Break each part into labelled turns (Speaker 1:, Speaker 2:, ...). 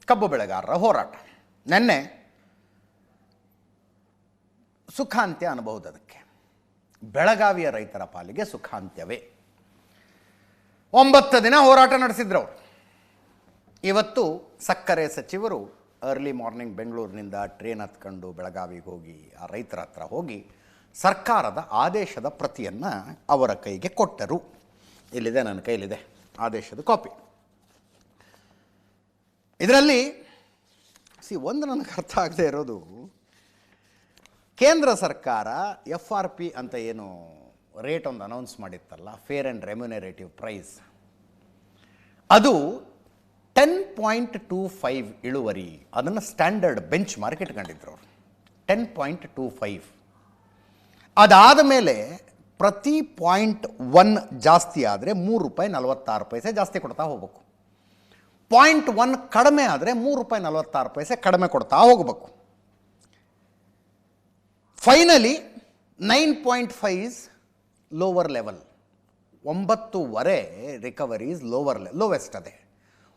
Speaker 1: ಕಬ್ಬು ಬೆಳೆಗಾರರ ಹೋರಾಟ ನಿನ್ನೆ ಸುಖಾಂತ್ಯ ಅನ್ನಬಹುದು. ಅದಕ್ಕೆ ಬೆಳಗಾವಿಯ ರೈತರ ಪಾಲಿಗೆ ಸುಖಾಂತ್ಯವೇ. 9 ದಿನ ಹೋರಾಟ ನಡೆಸಿದ್ರು ಅವರು. ಇವತ್ತು ಸಕ್ಕರೆ ಸಚಿವರು ಅರ್ಲಿ ಮಾರ್ನಿಂಗ್ ಬೆಂಗಳೂರಿನಿಂದ ಟ್ರೈನ್ ಹತ್ಕೊಂಡು ಬೆಳಗಾವಿಗೆ ಹೋಗಿ ಆ ರೈತರ ಹತ್ರ ಹೋಗಿ ಸರ್ಕಾರದ ಆದೇಶದ ಪ್ರತಿಯನ್ನು ಅವರ ಕೈಗೆ ಕೊಟ್ಟರು. ಇಲ್ಲಿದೆ, ನನ್ನ ಕೈಲಿದೆ ಆದೇಶದ ಕಾಪಿ. ಇದರಲ್ಲಿ ಒಂದು ನನಗೆ ಅರ್ಥ ಆಗದೆ ಇರೋದು, ಕೇಂದ್ರ ಸರ್ಕಾರ FRP ಅಂತ ಏನು ರೇಟ್ ಒಂದು ಅನೌನ್ಸ್ ಮಾಡಿತ್ತಲ್ಲ, ಫೇರ್ ಆ್ಯಂಡ್ ರೆಮ್ಯುನರೇಟಿವ್ ಪ್ರೈಸ್, ಅದು 10.25 ಇಳುವರಿ, ಅದನ್ನು ಸ್ಟ್ಯಾಂಡರ್ಡ್ ಬೆಂಚ್ ಮಾರ್ಕ್ ಇಟ್ಕೊಂಡಿದ್ರು ಅವರು. 10.25. ಅದಾದ ಮೇಲೆ ಪ್ರತಿ 0.1 ಜಾಸ್ತಿ ಆದರೆ ₹3.46 ಜಾಸ್ತಿ ಕೊಡ್ತಾ ಹೋಗ್ಬೇಕು. 0.1 ಕಡಿಮೆ ಆದರೆ ₹3.46 ಕಡಿಮೆ ಕೊಡ್ತಾ ಹೋಗಬೇಕು. Finally 9.5 is lower level. 9.5 recovery is lowest. ಅದೇ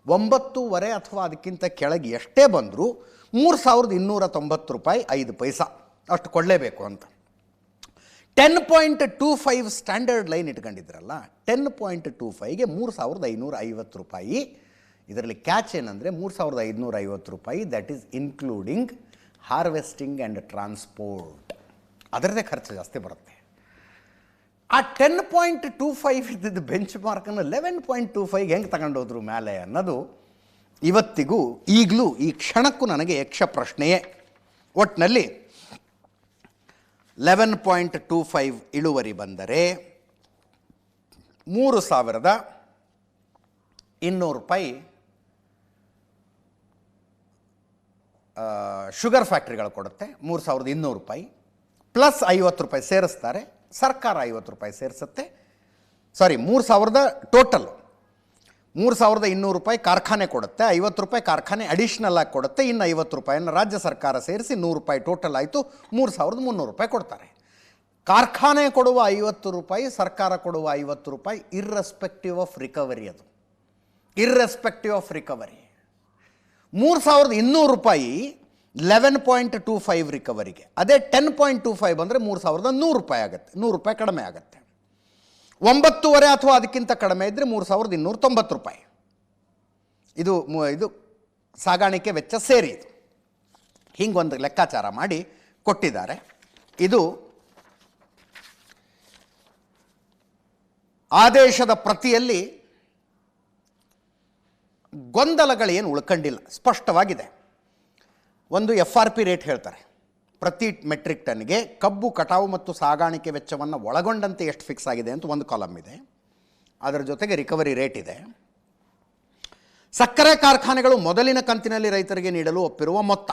Speaker 1: 9.5 ಅಥವಾ ಅದಕ್ಕಿಂತ ಕೆಳಗೆ ಎಷ್ಟೇ ಬಂದರೂ ₹3,290.5 ಅಷ್ಟು ಕೊಡಲೇಬೇಕು ಅಂತ. 10.25 ಸ್ಟ್ಯಾಂಡರ್ಡ್ ಲೈನ್ ಇಟ್ಕೊಂಡಿದ್ರಲ್ಲ, 10.25ಗೆ ₹3,550. ಇದರಲ್ಲಿ ಕ್ಯಾಚ್ ಏನಂದರೆ ₹3,550, that is including harvesting and transport. ಅದರದ್ದೇ ಖರ್ಚು ಜಾಸ್ತಿ ಬರುತ್ತೆ. ಆ 10.25 ಇದ್ದಿದ್ದು ಬೆಂಚ್ ಮಾರ್ಕನ್ನು 11.25 ಹೆಂಗೆ ತಗೊಂಡೋದ್ರು ಮೇಲೆ ಅನ್ನೋದು ಇವತ್ತಿಗೂ ಈಗಲೂ ಈ ಕ್ಷಣಕ್ಕೂ ನನಗೆ ಯಕ್ಷ ಪ್ರಶ್ನೆಯೇ. ಒಟ್ಟಿನಲ್ಲಿ 11.25 ಇಳುವರಿ ಬಂದರೆ ₹3,200 ಶುಗರ್ ಫ್ಯಾಕ್ಟ್ರಿಗಳು ಕೊಡುತ್ತೆ. ₹3,200 ಪ್ಲಸ್ ₹50 ಸೇರಿಸ್ತಾರೆ. ಸರ್ಕಾರ ₹50 ಸೇರಿಸುತ್ತೆ. ಸಾರಿ, 3,000 ಟೋಟಲ್. ₹3,200 ಕಾರ್ಖಾನೆ ಕೊಡುತ್ತೆ, ₹50 ಕಾರ್ಖಾನೆ ಅಡಿಷ್ನಲ್ ಆಗಿ ಕೊಡುತ್ತೆ, ಇನ್ನು ₹50 ರಾಜ್ಯ ಸರ್ಕಾರ ಸೇರಿಸಿ ₹100 ಟೋಟಲ್ ಆಯಿತು. ₹3,300 ಕೊಡ್ತಾರೆ. ಕಾರ್ಖಾನೆ ಕೊಡುವ ₹50, ಸರ್ಕಾರ ಕೊಡುವ ₹50, ಇರ್ರೆಸ್ಪೆಕ್ಟಿವ್ ಆಫ್ ರಿಕವರಿ. ಅದು ಇರ್ರೆಸ್ಪೆಕ್ಟಿವ್ ಆಫ್ ರಿಕವರಿ. ₹3,200 11.25 ರಿಕವರಿಗೆ. ಅದೇ 10.25 ಬಂದರೆ ₹3,100 ಆಗುತ್ತೆ. ₹100 ಕಡಿಮೆ ಆಗುತ್ತೆ. 9.5 ಅಥವಾ ಅದಕ್ಕಿಂತ ಕಡಿಮೆ ಇದ್ದರೆ ₹3,290. ಇದು ಸಾಗಾಣಿಕೆ ವೆಚ್ಚ ಸೇರಿ. ಇದು ಹಿಂಗೊಂದು ಲೆಕ್ಕಾಚಾರ ಮಾಡಿ ಕೊಟ್ಟಿದ್ದಾರೆ. ಇದು ಆದೇಶದ ಪ್ರತಿಯಲ್ಲಿ ಗೊಂದಲಗಳೇನು ಉಳ್ಕೊಂಡಿಲ್ಲ, ಸ್ಪಷ್ಟವಾಗಿದೆ. ಒಂದು FRP ರೇಟ್ ಹೇಳ್ತಾರೆ. ಪ್ರತಿ ಮೆಟ್ರಿಕ್ ಟನ್ಗೆ ಕಬ್ಬು ಕಟಾವು ಮತ್ತು ಸಾಗಾಣಿಕೆ ವೆಚ್ಚವನ್ನು ಒಳಗೊಂಡಂತೆ ಎಷ್ಟು ಫಿಕ್ಸ್ ಆಗಿದೆ ಅಂತ ಒಂದು ಕಾಲಮ್ ಇದೆ. ಅದರ ಜೊತೆಗೆ ರಿಕವರಿ ರೇಟ್ ಇದೆ. ಸಕ್ಕರೆ ಕಾರ್ಖಾನೆಗಳು ಮೊದಲಿನ ಕಂತಿನಲ್ಲಿ ರೈತರಿಗೆ ನೀಡಲು ಒಪ್ಪಿರುವ ಮೊತ್ತ,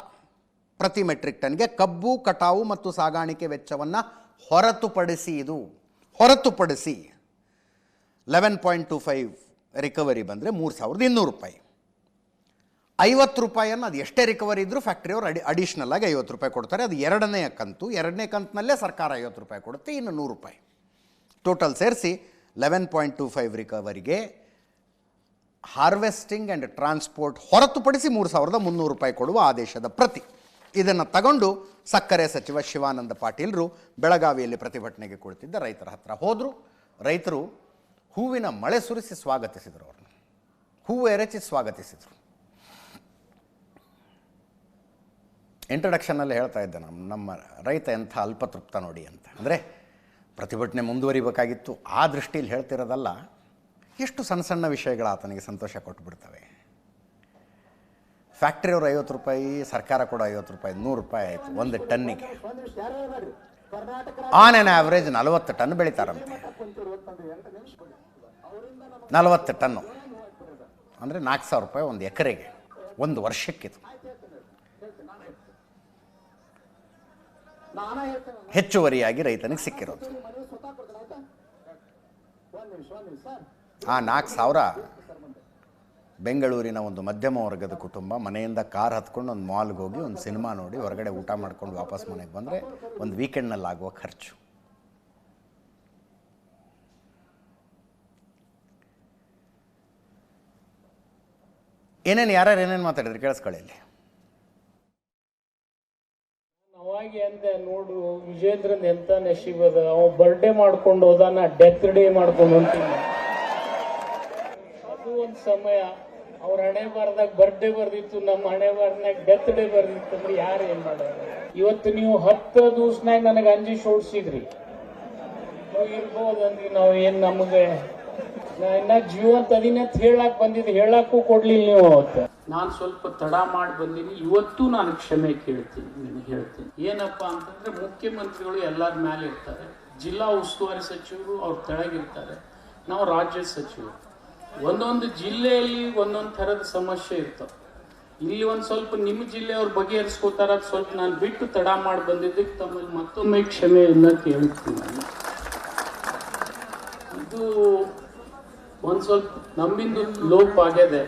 Speaker 1: ಪ್ರತಿ ಮೆಟ್ರಿಕ್ ಟನ್ಗೆ ಕಬ್ಬು ಕಟಾವು ಮತ್ತು ಸಾಗಾಣಿಕೆ ವೆಚ್ಚವನ್ನು ಹೊರತುಪಡಿಸಿ 11.25 ರಿಕವರಿ ಬಂದರೆ ₹3,200. ₹50 ಅದು ಎಷ್ಟೇ ರಿಕವರಿ ಇದ್ದರೂ ಫ್ಯಾಕ್ಟ್ರಿಯವರು ಅಡಿಷ್ನಲ್ ಆಗಿ ₹50 ಕೊಡ್ತಾರೆ. ಅದು ಎರಡನೇ ಕಂತಿನಲ್ಲೇ ಸರ್ಕಾರ ₹50 ಕೊಡುತ್ತೆ, ಇನ್ನು ₹100. ಟೋಟಲ್ ಸೇರಿಸಿ 11.25 ರಿಕವರಿಗೆ ಹಾರ್ವೆಸ್ಟಿಂಗ್ ಆ್ಯಂಡ್ ಟ್ರಾನ್ಸ್ಪೋರ್ಟ್ ಹೊರತುಪಡಿಸಿ ₹3,300 ಕೊಡುವ ಆದೇಶದ ಪ್ರತಿ. ಇದನ್ನು ತಗೊಂಡು ಸಕ್ಕರೆ ಸಚಿವ ಶಿವಾನಂದ ಪಾಟೀಲರು ಬೆಳಗಾವಿಯಲ್ಲಿ ಪ್ರತಿಭಟನೆಗೆ ಕುಳಿತಿದ್ದ ರೈತರ ಹತ್ರ ಹೋದರು. ರೈತರು ಹೂವಿನ ಮಳೆ ಸುರಿಸಿ ಸ್ವಾಗತಿಸಿದರು. ಅವ್ರನ್ನ ಹೂವು ಎರಚಿ ಸ್ವಾಗತಿಸಿದರು. ಇಂಟ್ರಡಕ್ಷನಲ್ಲಿ ಹೇಳ್ತಾ ಇದ್ದೆ, ನಮ್ಮ ರೈತ ಎಂಥ ಅಲ್ಪತೃಪ್ತ ನೋಡಿ ಅಂತ. ಅಂದರೆ ಪ್ರತಿಭಟನೆ ಮುಂದುವರಿಬೇಕಾಗಿತ್ತು. ಆ ದೃಷ್ಟಿಯಲ್ಲಿ ಹೇಳ್ತಿರೋದಲ್ಲ, ಎಷ್ಟು ಸಣ್ಣ ಸಣ್ಣ ವಿಷಯಗಳು ಆತನಿಗೆ ಸಂತೋಷ ಕೊಟ್ಟುಬಿಡ್ತವೆ. ಫ್ಯಾಕ್ಟ್ರಿಯವರು ₹50, ಸರ್ಕಾರ ಕೂಡ ₹50, ₹100 ಆಯಿತು ಒಂದು ಟನ್ನಿಗೆ. ಆನ್ ಆ್ಯನ್ ಆ್ಯಾವ್ರೇಜ್ 40 ಟನ್ ಬೆಳೀತಾರಂತೆ. 40 ಟನ್ನು ಅಂದರೆ ₹4,000 ಒಂದು ಎಕರೆಗೆ, ಒಂದು ವರ್ಷಕ್ಕಿದು. ಹೆಚ್ಚುವರಿಯಾಗಿ ರೈತನಿಗೆ ಸಿಕ್ಕಿರೋದು. ಆ 4,000 ಬೆಂಗಳೂರಿನ ಒಂದು ಮಧ್ಯಮ ವರ್ಗದ ಕುಟುಂಬ ಮನೆಯಿಂದ ಕಾರ್ ಹತ್ಕೊಂಡು ಒಂದು ಮಾಲ್ಗೆ ಹೋಗಿ ಒಂದು ಸಿನಿಮಾ ನೋಡಿ ಹೊರಗಡೆ ಊಟ ಮಾಡ್ಕೊಂಡು ವಾಪಸ್ ಮನೆಗೆ ಬಂದರೆ ಒಂದು ವೀಕೆಂಡ್ನಲ್ಲಿ ಆಗುವ ಖರ್ಚು. ಏನೇನು ಯಾರ್ಯಾರು ಏನೇನು ಮಾತಾಡಿದ್ರು ಕೇಳಿಸ್ಕೊಳ್ಳಿ ಇಲ್ಲಿ.
Speaker 2: ಅವಾಗಿ ಅಂದೆ ನೋಡು ವಿಜೇಂದ್ರನ್ ಎಂತ ನಶೀಬದ, ಅವ ಬರ್ಡೇ ಮಾಡ್ಕೊಂಡು ಹೋದಾನ, ಡೆತ್ ಡೇ ಮಾಡ್ಕೊಂಡು ಹೊಂಟಿನ. ಅದು ಒಂದ್ ಸಮಯ ಅವ್ರ ಹಣೆ ಬಾರದಾಗ ಬರ್ಡೇ ಬರ್ದಿತ್ತು, ನಮ್ಮ ಹಣೆ ಬಾರದಾಗ ಡೆತ್ ಡೇ ಬರ್ದಿತ್ತು ಅಂದ್ರೆ ಯಾರು ಏನ್ ಮಾಡೋದು? ಇವತ್ತು ನೀವು 10 ದಿವ್ಸನಾಗ ನನಗೆ ಅಂಜಿಸಿ ಓಡಿಸಿದ್ರಿ, ನೀವು ಇರ್ಬೋದಂದ್ರಿ. ನಾವು ಏನ್ ನಮಗೆ ನಾ ಇನ್ನ ಜೀವಂತ ಅದಿನ ಹೇಳಕ್ ಬಂದಿದ್ದು, ಹೇಳಕ್ಕೂ ಕೊಡ್ಲಿಲ್ಲ ನೀವು ಅವತ್ತು. ನಾನು ಸ್ವಲ್ಪ ತಡ ಮಾಡಿ ಬಂದೀನಿ, ಇವತ್ತು ನಾನು ಕ್ಷಮೆ ಕೇಳ್ತೀನಿ, ನಿಮಗೆ ಹೇಳ್ತೀನಿ. ಏನಪ್ಪ ಅಂತಂದ್ರೆ ಮುಖ್ಯಮಂತ್ರಿಗಳು ಎಲ್ಲರ ಮೇಲೆ ಇರ್ತಾರೆ, ಜಿಲ್ಲಾ ಉಸ್ತುವಾರಿ ಸಚಿವರು ಅವ್ರ ತೆಳಗಿರ್ತಾರೆ, ನಾವು ರಾಜ್ಯ ಸಚಿವರು. ಒಂದೊಂದು ಜಿಲ್ಲೆಯಲ್ಲಿ ಒಂದೊಂದು ಥರದ ಸಮಸ್ಯೆ ಇರ್ತವೆ. ಇಲ್ಲಿ ಒಂದು ಸ್ವಲ್ಪ ನಿಮ್ಮ ಜಿಲ್ಲೆಯವ್ರ ಬಗೆಹರಿಸ್ಕೋತಾರ, ಸ್ವಲ್ಪ ನಾನು ಬಿಟ್ಟು ತಡ ಮಾಡಿ ಬಂದಿದ್ದಕ್ಕೆ ತಮ್ಮಲ್ಲಿ ಮತ್ತೊಮ್ಮೆ ಕ್ಷಮೆಯನ್ನ ಕೇಳ್ತೀನಿ. ಇದು ಒಂದು ಸ್ವಲ್ಪ ನಮ್ಮಿಂದು ಲೋಪ ಆಗ್ಯದೆ,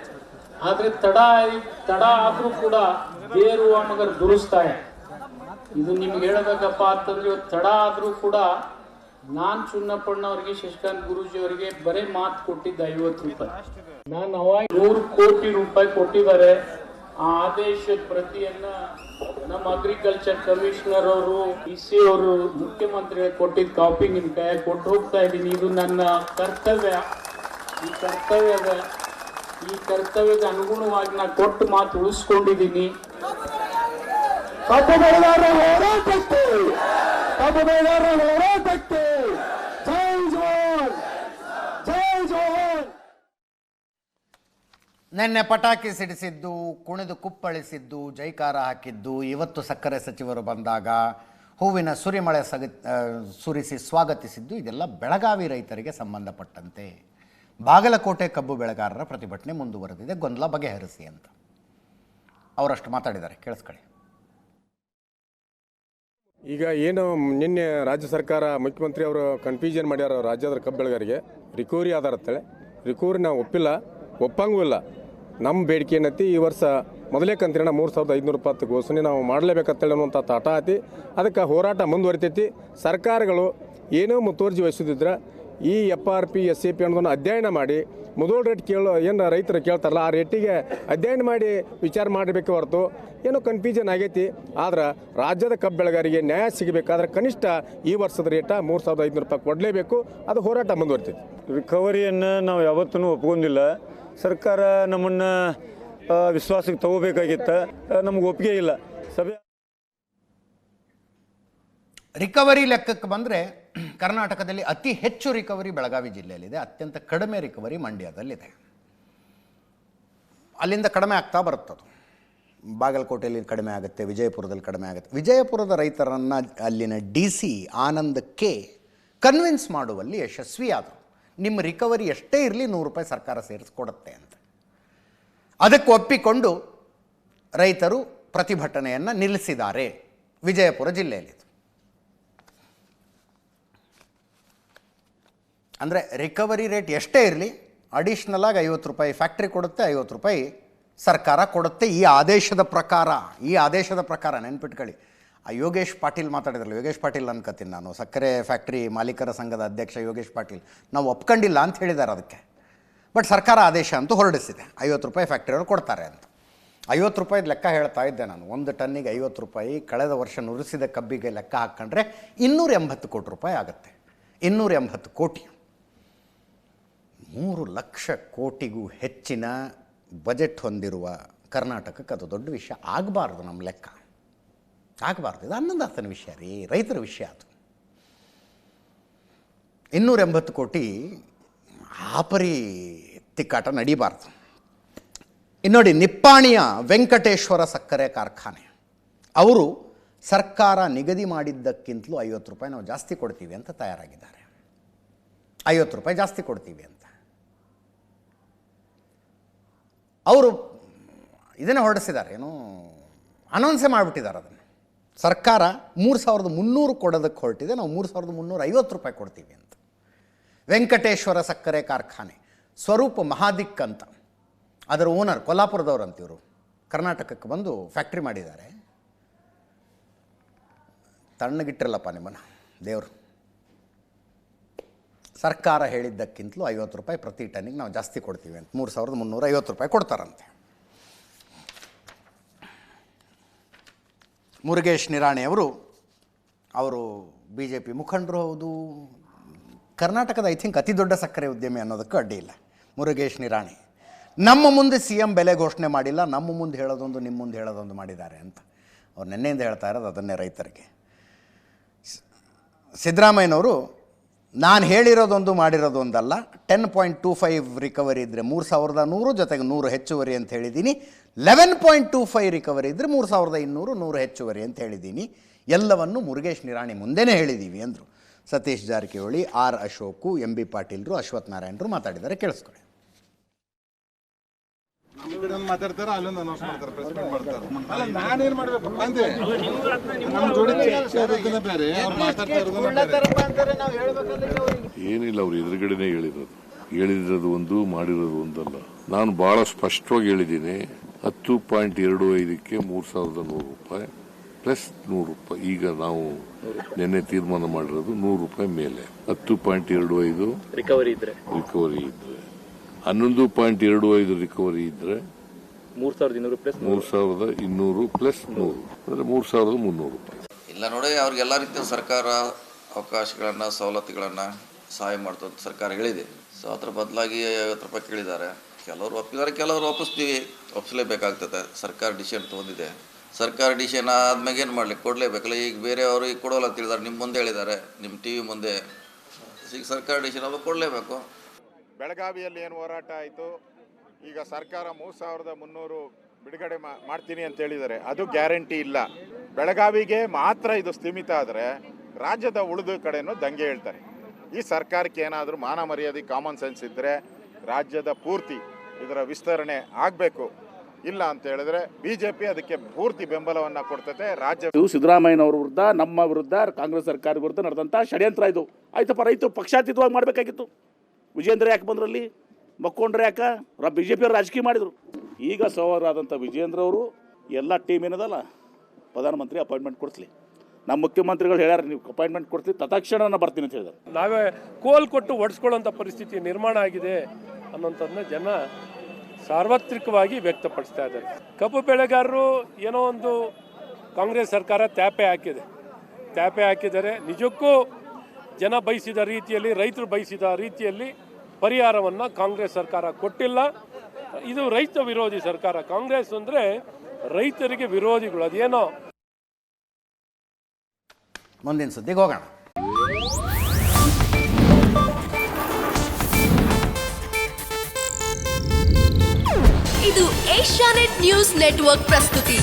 Speaker 2: ಆದ್ರೆ ತಡ ಆದ್ರೂ ಕೂಡ ದೇರುವ ಮಗರ್ ದುರುಸ್ತಾಯ. ಇದು ನಿಮ್ಗೆ ಹೇಳಬೇಕಪ್ಪ ಅಂತಂದ್ರೆ ಇವತ್ತು ತಡ ಆದ್ರೂ ಕೂಡ ನಾನ್ ಚುನ್ನಪ್ಪಣ್ಣವ್ರಿಗೆ, ಶಶಿಕಾಂತ್ ಗುರೂಜಿ ಅವರಿಗೆ ಬರೀ ಮಾತು ಕೊಟ್ಟಿದ್ದ 50 ರೂಪಾಯಿ. ನಾನು ಅವಾಗ 100 ಕೋಟಿ ರೂಪಾಯಿ ಕೊಟ್ಟಿದ್ದಾರೆ. ಆ ಆದೇಶದ ಪ್ರತಿಯನ್ನ ನಮ್ಮ ಅಗ್ರಿಕಲ್ಚರ್ ಕಮಿಷನರ್ ಅವರು, ಸಿ ಅವರು, ಮುಖ್ಯಮಂತ್ರಿಗಳಿಗೆ ಕೊಟ್ಟಿದ್ದ ಕಾಪಿ ನಿಮ್ ಕೈಯಾಗ ಕೊಟ್ಟು ಹೋಗ್ತಾ ಇದ್ದೀನಿ. ಇದು ನನ್ನ ಕರ್ತವ್ಯ. ಈ ಕರ್ತವ್ಯದ ಅನುಗುಣವಾಗಿ ನಾನು ಕೊಟ್ಟು ಮಾತು ಉಳಿಸ್ಕೊಂಡಿದ್ದೀನಿ.
Speaker 3: ಕಬ್ಬು ಬೆಳೆಗಾರರ ಹೋರಾಟಕ್ಕೆ ಜೈ ಜವಾನ್, ಜೈ ಜವಾನ್.
Speaker 1: ನಿನ್ನೆ ಪಟಾಕಿ ಸಿಡಿಸಿದ್ದು, ಕುಣಿದು ಕುಪ್ಪಳಿಸಿದ್ದು, ಜೈಕಾರ ಹಾಕಿದ್ದು, ಇವತ್ತು ಸಕ್ಕರೆ ಸಚಿವರು ಬಂದಾಗ ಹೂವಿನ ಸುರಿಮಳೆ ಸುರಿಸಿ ಸ್ವಾಗತಿಸಿದ್ದು, ಇದೆಲ್ಲ ಬೆಳಗಾವಿ ರೈತರಿಗೆ ಸಂಬಂಧಪಟ್ಟಂತೆ. ಬಾಗಲಕೋಟೆ ಕಬ್ಬು ಬೆಳೆಗಾರರ ಪ್ರತಿಭಟನೆ ಮುಂದುವರೆದಿದೆ, ಗೊಂದಲ ಬಗೆಹರಿಸಿ ಅಂತ ಅವರಷ್ಟು ಮಾತಾಡಿದ್ದಾರೆ, ಕೇಳಿಸ್ಕೊಳ್ಳಿ.
Speaker 4: ಈಗ ಏನು ನಿನ್ನೆ ರಾಜ್ಯ ಸರ್ಕಾರ ಮುಖ್ಯಮಂತ್ರಿ ಅವರು ಕನ್ಫ್ಯೂಷನ್ ಮಾಡ್ಯಾರ ರಾಜ್ಯದ ಕಬ್ಬು ಬೆಳೆಗಾರರಿಗೆ ರಿಕವರಿ ಆಧಾರತ್ತೇಳಿ. ರಿಕವರಿ ನಾವು ಒಪ್ಪಂಗೂ ಇಲ್ಲ. ನಮ್ಮ ಬೇಡಿಕೆ ಏನೈತಿ, ಈ ವರ್ಷ ಮೊದಲೇ ಕಂತಿನ 3520 ಘೋಷಣೆ ನಾವು ಮಾಡಲೇಬೇಕಂತೇಳಿ ಅನ್ನುವಂಥ ತಾಟ ಐತಿ. ಅದಕ್ಕೆ ಹೋರಾಟ ಮುಂದುವರಿತೈತಿ. ಸರ್ಕಾರಗಳು ಏನೋ ಮುತುವರ್ಜಿ ವಹಿಸೋದಿದ್ರೆ ಈ FRP SAP ಅನ್ನೋದನ್ನು ಅಧ್ಯಯನ ಮಾಡಿ ಮೊದಲು ರೇಟ್ ಏನು ರೈತರು ಕೇಳ್ತಾರಲ್ಲ ಆ ರೇಟಿಗೆ ಅಧ್ಯಯನ ಮಾಡಿ ವಿಚಾರ ಮಾಡಬೇಕು ಹೊರತು ಏನೋ ಕನ್ಫ್ಯೂಷನ್ ಆಗೈತಿ. ಆದ್ರೆ ರಾಜ್ಯದ ಕಬ್ಬು ಬೆಳೆಗಾರರಿಗೆ ನ್ಯಾಯ ಸಿಗಬೇಕಾದ್ರೆ ಕನಿಷ್ಠ ಈ ವರ್ಷದ ರೇಟ 3500 ರೂಪಾಯಿ ಕೊಡಲೇಬೇಕು. ಅದು ಹೋರಾಟ ಮುಂದುವರಿತೈತಿ.
Speaker 5: ರಿಕವರಿಯನ್ನು ನಾವು ಯಾವತ್ತೂ ಒಪ್ಕೊಂಡಿಲ್ಲ. ಸರ್ಕಾರ ನಮ್ಮನ್ನು ವಿಶ್ವಾಸಕ್ಕೆ ತಗೋಬೇಕಾಗಿತ್ತು, ನಮಗೆ ಒಪ್ಪಿಗೆ ಇಲ್ಲ. ಸಭೆ
Speaker 1: ರಿಕವರಿ ಲೆಕ್ಕಕ್ಕೆ ಬಂದರೆ ಕರ್ನಾಟಕದಲ್ಲಿ ಅತಿ ಹೆಚ್ಚು ರಿಕವರಿ ಬೆಳಗಾವಿ ಜಿಲ್ಲೆಯಲ್ಲಿದೆ, ಅತ್ಯಂತ ಕಡಿಮೆ ರಿಕವರಿ ಮಂಡ್ಯದಲ್ಲಿದೆ. ಅಲ್ಲಿಂದ ಕಡಿಮೆ ಆಗ್ತಾ ಬರುತ್ತದು. ಬಾಗಲಕೋಟೆಯಲ್ಲಿ ಕಡಿಮೆ ಆಗುತ್ತೆ, ವಿಜಯಪುರದಲ್ಲಿ ಕಡಿಮೆ ಆಗುತ್ತೆ. ವಿಜಯಪುರದ ರೈತರನ್ನು ಅಲ್ಲಿನ DC ಆನಂದ್ ಕೆ ಕನ್ವಿನ್ಸ್ ಮಾಡುವಲ್ಲಿ ಯಶಸ್ವಿಯಾದರು. ನಿಮ್ಮ ರಿಕವರಿ ಎಷ್ಟೇ ಇರಲಿ 100 ರೂಪಾಯಿ ಸರ್ಕಾರ ಸೇರಿಸ್ಕೊಡುತ್ತೆ ಅಂತ. ಅದಕ್ಕೆ ಒಪ್ಪಿಕೊಂಡು ರೈತರು ಪ್ರತಿಭಟನೆಯನ್ನು ನಿಲ್ಲಿಸಿದ್ದಾರೆ ವಿಜಯಪುರ ಜಿಲ್ಲೆಯಲ್ಲಿ. ಅಂದರೆ ರಿಕವರಿ ರೇಟ್ ಎಷ್ಟೇ ಇರಲಿ ಅಡಿಷ್ನಲಾಗಿ 50 ರೂಪಾಯಿ ಫ್ಯಾಕ್ಟ್ರಿ ಕೊಡುತ್ತೆ, 50 ರೂಪಾಯಿ ಸರ್ಕಾರ ಕೊಡುತ್ತೆ. ಈ ಆದೇಶದ ಪ್ರಕಾರ ನೆನ್ಪಿಟ್ಕೊಳ್ಳಿ. ಯೋಗೇಶ್ ಪಾಟೀಲ್ ಮಾತಾಡಿದ್ರಲ್ಲ, ಯೋಗೇಶ್ ಪಾಟೀಲ್ ಅನ್ಕೋತೀನಿ ನಾನು, ಸಕ್ಕರೆ ಫ್ಯಾಕ್ಟ್ರಿ ಮಾಲೀಕರ ಸಂಘದ ಅಧ್ಯಕ್ಷ ಯೋಗೇಶ್ ಪಾಟೀಲ್, ನಾವು ಒಪ್ಕೊಂಡಿಲ್ಲ ಅಂತ ಹೇಳಿದ್ದಾರೆ ಅದಕ್ಕೆ. ಬಟ್ ಸರ್ಕಾರ ಆದೇಶ ಅಂತೂ ಹೊರಡಿಸಿದೆ, 50 ರೂಪಾಯಿ ಫ್ಯಾಕ್ಟ್ರಿಯವರು ಕೊಡ್ತಾರೆ ಅಂತ. 50 ರೂಪಾಯಿದು ಲೆಕ್ಕ ಹೇಳ್ತಾ ಇದ್ದೆ ನಾನು. 1 ಟನ್ನಿಗೆ 50 ರೂಪಾಯಿ, ಕಳೆದ ವರ್ಷ ನುರಿಸಿದ ಕಬ್ಬಿಗೆ ಲೆಕ್ಕ ಹಾಕ್ಕೊಂಡ್ರೆ 280 ಕೋಟಿ ರೂಪಾಯಿ ಆಗುತ್ತೆ. 280 ಕೋಟಿ, 3 ಲಕ್ಷ ಕೋಟಿಗೂ ಹೆಚ್ಚಿನ ಬಜೆಟ್ ಹೊಂದಿರುವ ಕರ್ನಾಟಕಕ್ಕೆ ಅದು ದೊಡ್ಡ ವಿಷಯ ಆಗಬಾರ್ದು. ನಮ್ಮ ಲೆಕ್ಕ ಆಗಬಾರ್ದು. ಇದು ಅನ್ನದಾತನ ವಿಷಯ ರೀ, ರೈತರ ವಿಷಯ. ಅದು 280 ಕೋಟಿ ಆಪರಿ ತಿಕ್ಕಾಟ ನಡೀಬಾರ್ದು. ಇನ್ನೋಡಿ, ನಿಪ್ಪಾಣಿಯ ವೆಂಕಟೇಶ್ವರ ಸಕ್ಕರೆ ಕಾರ್ಖಾನೆ ಅವರು ಸರ್ಕಾರ ನಿಗದಿ ಮಾಡಿದ್ದಕ್ಕಿಂತಲೂ 50 ರೂಪಾಯಿ ನಾವು ಜಾಸ್ತಿ ಕೊಡ್ತೀವಿ ಅಂತ ತಯಾರಾಗಿದ್ದಾರೆ. 50 ರೂಪಾಯಿ ಜಾಸ್ತಿ ಕೊಡ್ತೀವಿ ಅಂತ ಅವರು ಇದನ್ನೇ ಹೊರಡಿಸಿದ್ದಾರೆ, ಏನು ಅನೌನ್ಸೇ ಮಾಡಿಬಿಟ್ಟಿದ್ದಾರೆ. ಅದನ್ನು ಸರ್ಕಾರ 3300 ಕೊಡೋದಕ್ಕೆ ಹೊರಟಿದೆ, ನಾವು 3350 ರೂಪಾಯಿ ಕೊಡ್ತೀವಿ ಅಂತ. ವೆಂಕಟೇಶ್ವರ ಸಕ್ಕರೆ ಕಾರ್ಖಾನೆ, ಸ್ವರೂಪ್ ಮಹಾದಿಕ್ ಅಂತ ಅದರ ಓನರ್, ಕೊಲ್ಲಾಪುರದವ್ರು ಅಂತ. ಇವರು ಕರ್ನಾಟಕಕ್ಕೆ ಬಂದು ಫ್ಯಾಕ್ಟ್ರಿ ಮಾಡಿದ್ದಾರೆ. ತಣ್ಣಗಿಟ್ಟಿರಲ್ಲಪ್ಪ ನಿಮ್ಮನ್ನು ದೇವರು. ಸರ್ಕಾರ ಹೇಳಿದ್ದಕ್ಕಿಂತಲೂ 50 ರೂಪಾಯಿ ಪ್ರತಿ ಟನ್ನಿಗೆ ನಾವು ಜಾಸ್ತಿ ಕೊಡ್ತೀವಿ ಅಂತ 3350 ರೂಪಾಯಿ ಕೊಡ್ತಾರಂತೆ. ಮುರುಗೇಶ್ ನಿರಾಣಿಯವರು ಅವರು ಬಿ ಜೆ ಪಿ ಮುಖಂಡರು ಹೌದು, ಕರ್ನಾಟಕದ ಐ ಥಿಂಕ್ ಅತಿ ದೊಡ್ಡ ಸಕ್ಕರೆ ಉದ್ಯಮಿ ಅನ್ನೋದಕ್ಕೂ ಅಡ್ಡಿ ಇಲ್ಲ. ಮುರುಗೇಶ್ ನಿರಾಣಿ ನಮ್ಮ ಮುಂದೆ ಸಿ ಎಂ ಬೆಲೆ ಘೋಷಣೆ ಮಾಡಿಲ್ಲ, ನಮ್ಮ ಮುಂದೆ ಹೇಳೋದೊಂದು ನಿಮ್ಮ ಮುಂದೆ ಹೇಳೋದೊಂದು ಮಾಡಿದ್ದಾರೆ ಅಂತ ಅವ್ರು ನಿನ್ನೆಯಿಂದ ಹೇಳ್ತಾ ಇರೋದು ಅದನ್ನೇ ರೈತರಿಗೆ. ಸಿದ್ದರಾಮಯ್ಯನವರು ನಾನು ಹೇಳಿರೋದೊಂದು ಮಾಡಿರೋದೊಂದಲ್ಲ, 10.25 ರಿಕವರಿ ಇದ್ದರೆ 3100 ಜೊತೆಗೆ 100 ಹೆಚ್ಚುವರಿ ಅಂತ ಹೇಳಿದ್ದೀನಿ, 11.25 ರಿಕವರಿ ಇದ್ದರೆ 3200 100 ಹೆಚ್ಚುವರಿ ಅಂತ ಹೇಳಿದ್ದೀನಿ, ಎಲ್ಲವನ್ನು ಮುರುಗೇಶ್ ನಿರಾಣಿ ಮುಂದೆನೇ ಹೇಳಿದ್ದೀವಿ ಅಂದರು. Satish Jarkiholi, R Ashok, M B ಪಾಟೀಲ್ರು, ಅಶ್ವಥ್ ನಾರಾಯಣರು ಮಾತಾಡಿದ್ದಾರೆ, ಕೇಳಿಸ್ಕೊಳ್ಳಿ.
Speaker 6: ಮಾತಾಡ್ತಾರ ಅಲ್ಲೊಂದು ಅನೌನ್ಸ್ ಮಾಡ್ತಾರೆ, ಪ್ರೆಸ್ ಮೀಟ್ ಮಾಡ್ತಾರೆ. ಅಲ್ಲ ನಾನೇನ್ ಮಾಡ್ಬೇಕು ಅಂದೆ, ನಮ್ಮ ಜೋಡಿ ಚರ್ಚೆ ಆಗೋದನ್ನ ಬೇರೆ, ಅವ್ರು ಮಾತಾಡ್ತಾ ಇರೋದನ್ನ ಬೇರೆ.
Speaker 7: ಏನಿಲ್ಲ, ಅವ್ರು ಎದುರುಗಡೆನೆ ಹೇಳಿರೋದು ಒಂದು, ಮಾಡಿರೋದು ಒಂದಲ್ಲ. ನಾನು ಬಹಳ ಸ್ಪಷ್ಟವಾಗಿ ಹೇಳಿದ್ದೀನಿ, 10.25ಕ್ಕೆ 3100 ರೂಪಾಯಿ ಪ್ಲಸ್ 100 ರೂಪಾಯಿ. ಈಗ ನಾವು ನಿನ್ನೆ ತೀರ್ಮಾನ ಮಾಡಿರೋದು 100 ರೂಪಾಯಿ ಮೇಲೆ 10.25 ರಿಕವರಿ ಇದ್ರೆ 11.25 ರಿಕವರಿ ಇದ್ರೆ
Speaker 8: 3200 ಪ್ಲಸ್
Speaker 7: 3200 ಪ್ಲಸ್ 100 ಅಂದ್ರೆ 3300 ರೂಪಾಯಿ.
Speaker 9: ಇಲ್ಲ ನೋಡಿ, ಅವ್ರಿಗೆ ಎಲ್ಲ ರೀತಿಯ ಸರ್ಕಾರ ಅವಕಾಶಗಳನ್ನು, ಸವಲತ್ತುಗಳನ್ನು ಸಹಾಯ ಮಾಡ್ತದೆ ಸರ್ಕಾರ ಹೇಳಿದೆ. ಸೊ ಅದ್ರ ಬದಲಾಗಿ 50 ರೂಪಾಯಿ ಕೇಳಿದ್ದಾರೆ. ಕೆಲವರು ಒಪ್ಪಿದ್ದಾರೆ, ಕೆಲವರು ಒಪ್ಪಿಸಲೇಬೇಕಾಗ್ತದೆ. ಸರ್ಕಾರ ಡಿಸಿಷನ್ ತೊಗೊಂಡಿದೆ. ಸರ್ಕಾರ ಡಿಸಿಷನ್ ಆದ್ಮೇಲೆ ಏನು ಮಾಡ್ಲಿಕ್ಕೆ ಕೊಡಲೇಬೇಕಲ್ಲ. ಈಗ ಬೇರೆಯವರು ಈಗ ಕೊಡೋಲ್ಲ ಅಂತ ಹೇಳಿದ್ದಾರೆ, ನಿಮ್ಮ ಮುಂದೆ ಹೇಳಿದ್ದಾರೆ, ನಿಮ್ಮ TV ಮುಂದೆ. ಈಗ ಸರ್ಕಾರ ಡಿಸಿಷನ್ ಅವಾಗ ಕೊಡಲೇಬೇಕು.
Speaker 6: ಬೆಳಗಾವಿಯಲ್ಲಿ ಏನು ಹೋರಾಟ ಆಯಿತು, ಈಗ ಸರ್ಕಾರ 3300 ಬಿಡುಗಡೆ ಮಾಡ್ತೀನಿ ಅಂತ ಹೇಳಿದ್ದಾರೆ. ಅದು ಗ್ಯಾರಂಟಿ ಇಲ್ಲ. ಬೆಳಗಾವಿಗೆ ಮಾತ್ರ ಇದು ಸೀಮಿತ ಆದರೆ ರಾಜ್ಯದ ಉಳಿದ ಕಡೆನೂ ದಂಗೆ ಹೇಳ್ತಾರೆ. ಈ ಸರ್ಕಾರಕ್ಕೆ ಏನಾದರೂ ಮಾನ ಮರ್ಯಾದೆ, ಕಾಮನ್ ಸೆನ್ಸ್ ಇದ್ದರೆ ರಾಜ್ಯದ ಪೂರ್ತಿ ಇದರ ವಿಸ್ತರಣೆ ಆಗಬೇಕು. ಇಲ್ಲ ಅಂತ ಹೇಳಿದ್ರೆ ಬಿಜೆಪಿ ಅದಕ್ಕೆ ಪೂರ್ತಿ ಬೆಂಬಲವನ್ನು ಕೊಡ್ತದೆ. ರಾಜ್ಯ
Speaker 8: ಸಿದ್ದರಾಮಯ್ಯನವ್ರ ವಿರುದ್ಧ, ನಮ್ಮ ವಿರುದ್ಧ, ಕಾಂಗ್ರೆಸ್ ಸರ್ಕಾರ ವಿರುದ್ಧ ನಡೆದಂಥ ಷಡ್ಯಂತ್ರ ಇದು. ಆಯ್ತಪ್ಪ, ರೈತರು ಪಕ್ಷಾತೀತವಾಗಿ ಮಾಡಬೇಕಾಗಿತ್ತು. ವಿಜೇಂದ್ರ ಯಾಕೆ ಬಂದ್ರಲ್ಲಿ, ಮಕ್ಕೊಂಡ್ರೆ ಯಾಕೆ BJP ಅವರು ರಾಜಕೀಯ ಮಾಡಿದರು. ಈಗ ಸವಾರಾದಂಥ ವಿಜೇಂದ್ರ ಅವರು ಎಲ್ಲ ಟೀಮ್ ಏನದಲ್ಲ, ಪ್ರಧಾನಮಂತ್ರಿ ಅಪಾಯಿಂಟ್ಮೆಂಟ್ ಕೊಡಿಸ್ಲಿ. ನಮ್ಮ ಮುಖ್ಯಮಂತ್ರಿಗಳು ಹೇಳ್ಯಾರ, ನೀವು ಅಪಾಯಿಂಟ್ಮೆಂಟ್ ಕೊಡ್ತೀವಿ, ತತ್ಕ್ಷಣ ನಾನು ಬರ್ತೀನಿ ಅಂತ ಹೇಳಿದ್ದಾರೆ.
Speaker 10: ನಾವೇ ಕೋಲ್ ಕೊಟ್ಟು ಒಡಿಸ್ಕೊಳ್ಳೋಂಥ ಪರಿಸ್ಥಿತಿ ನಿರ್ಮಾಣ ಆಗಿದೆ ಅನ್ನೋಂಥದ್ದನ್ನ ಜನ ಸಾರ್ವತ್ರಿಕವಾಗಿ ವ್ಯಕ್ತಪಡಿಸ್ತಾ ಇದ್ದಾರೆ. ಕಬ್ಬು ಬೆಳೆಗಾರರು ಏನೋ ಒಂದು ಕಾಂಗ್ರೆಸ್ ಸರ್ಕಾರ ತ್ಯಾಪೆ ಹಾಕಿದ್ದಾರೆ. ನಿಜಕ್ಕೂ ಜನ ಬಯಸಿದ ರೀತಿಯಲ್ಲಿ, ರೈತರು ಬಯಸಿದ ರೀತಿಯಲ್ಲಿ ಪರಿಹಾರವನ್ನು ಕಾಂಗ್ರೆಸ್ ಸರ್ಕಾರ ಕೊಟ್ಟಿಲ್ಲ. ಇದು ರೈತ ವಿರೋಧಿ ಸರ್ಕಾರ. ಕಾಂಗ್ರೆಸ್ ಅಂದರೆ ರೈತರಿಗೆ ವಿರೋಧಿಗಳು. ಅದೇನೋ.
Speaker 1: ಮುಂದಿನ ಸುದ್ದಿಗೆ ಹೋಗೋಣ.
Speaker 11: ಇದು ಏಷ್ಯಾನೆಟ್ ನ್ಯೂಸ್ ನೆಟ್ವರ್ಕ್ ಪ್ರಸ್ತುತಿ.